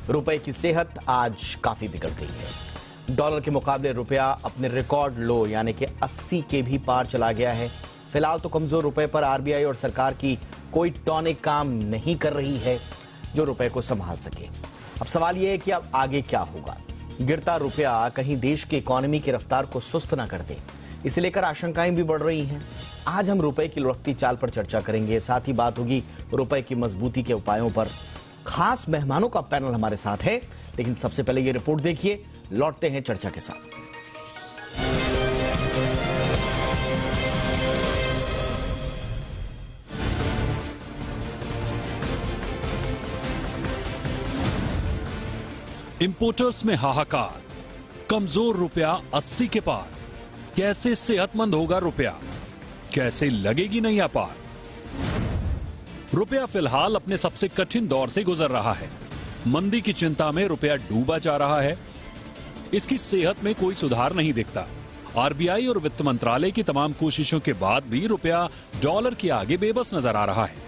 रुपए की सेहत आज काफी बिगड़ गई है। डॉलर के मुकाबले रुपया अपने रिकॉर्ड लो यानी कि 80 के भी पार चला गया है। फिलहाल तो कमजोर रुपए पर आरबीआई और सरकार की कोई टॉनिक काम नहीं कर रही है जो रुपए को संभाल सके। अब सवाल यह है कि अब आगे क्या होगा। गिरता रुपया कहीं देश की इकोनॉमी की रफ्तार को सुस्त न कर दे, इसे लेकर आशंकाएं भी बढ़ रही हैं। आज हम रुपए की लुढ़कती चाल पर चर्चा करेंगे, साथ ही बात होगी रुपए की मजबूती के उपायों पर। खास मेहमानों का पैनल हमारे साथ है, लेकिन सबसे पहले ये रिपोर्ट देखिए, लौटते हैं चर्चा के साथ। इंपोर्टर्स में हाहाकार, कमजोर रुपया 80 के पार। कैसे सेहतमंद होगा रुपया, कैसे लगेगी नई अपार। रुपया फिलहाल अपने सबसे कठिन दौर से गुजर रहा है। मंदी की चिंता में रुपया डूबा जा रहा है। इसकी सेहत में कोई सुधार नहीं दिखता। आरबीआई और वित्त मंत्रालय की तमाम कोशिशों के बाद भी रुपया डॉलर के आगे बेबस नजर आ रहा है।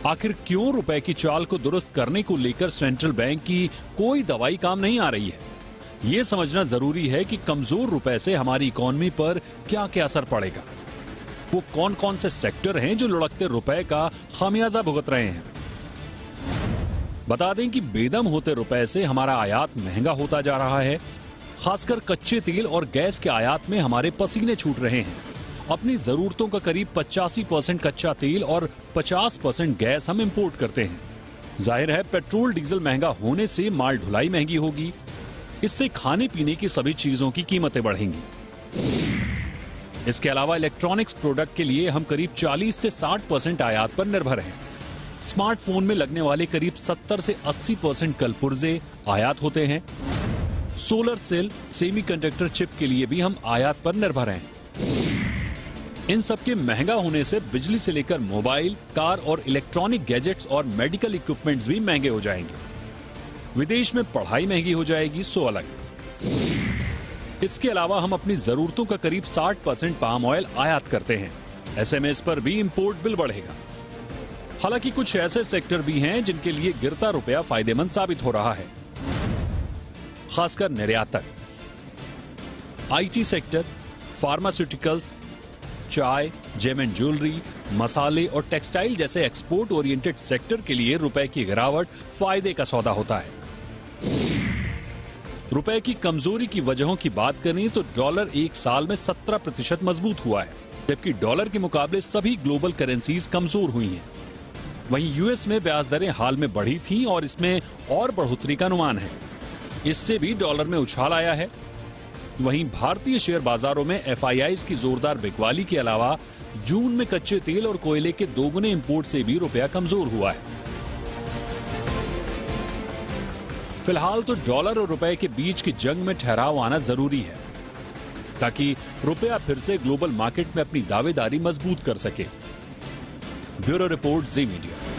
आखिर क्यों रुपए की चाल को दुरुस्त करने को लेकर सेंट्रल बैंक की कोई दवाई काम नहीं आ रही है। यह समझना जरूरी है कि कमजोर रुपए से हमारी इकोनॉमी पर क्या क्या असर पड़ेगा। वो कौन कौन से सेक्टर हैं जो लुढ़कते रुपए का खामियाजा भुगत रहे हैं। बता दें कि बेदम होते रुपए से हमारा आयात महंगा होता जा रहा है। खासकर कच्चे तेल और गैस के आयात में हमारे पसीने छूट रहे हैं। अपनी जरूरतों का करीब 85% कच्चा तेल और 50% गैस हम इंपोर्ट करते हैं। जाहिर है पेट्रोल डीजल महंगा होने से माल ढुलाई महंगी होगी। इससे खाने पीने की सभी चीजों की कीमतें बढ़ेंगी। इसके अलावा इलेक्ट्रॉनिक्स प्रोडक्ट के लिए हम करीब 40 से 60% आयात पर निर्भर हैं। स्मार्टफोन में लगने वाले करीब 70 से 80% कल पुर्जे आयात होते हैं। सोलर सेल, सेमीकंडक्टर चिप के लिए भी हम आयात पर निर्भर हैं। इन सबके महंगा होने से बिजली से लेकर मोबाइल, कार और इलेक्ट्रॉनिक गैजेट्स और मेडिकल इक्विपमेंट्स भी महंगे हो जाएंगे। विदेश में पढ़ाई महंगी हो जाएगी, सो अलग। इसके अलावा हम अपनी जरूरतों का करीब 60% पाम ऑयल आयात करते हैं। एसएमएस पर भी इंपोर्ट बिल बढ़ेगा। हालांकि कुछ ऐसे सेक्टर भी हैं जिनके लिए गिरता रुपया फायदेमंद साबित हो रहा है, खासकर निर्यातक, आईटी सेक्टर, फार्मास्यूटिकल्स, चाय, जेम एंड ज्वेलरी, मसाले और टेक्सटाइल जैसे एक्सपोर्ट ओरिएंटेड सेक्टर के लिए रुपए की गिरावट फायदे का सौदा होता है। रुपए की कमजोरी की वजहों की बात करें तो डॉलर एक साल में 17% मजबूत हुआ है, जबकि डॉलर के मुकाबले सभी ग्लोबल करेंसीज कमजोर हुई हैं। वहीं यूएस में ब्याज दरें हाल में बढ़ी थीं और इसमें और बढ़ोतरी का अनुमान है। इससे भी डॉलर में उछाल आया है। वहीं भारतीय शेयर बाजारों में एफआईआईज की जोरदार बिकवाली के अलावा जून में कच्चे तेल और कोयले के दोगुने इंपोर्ट से भी रुपया कमजोर हुआ है। फिलहाल तो डॉलर और रुपए के बीच की जंग में ठहराव आना जरूरी है, ताकि रुपया फिर से ग्लोबल मार्केट में अपनी दावेदारी मजबूत कर सके। ब्यूरो रिपोर्ट, जी मीडिया।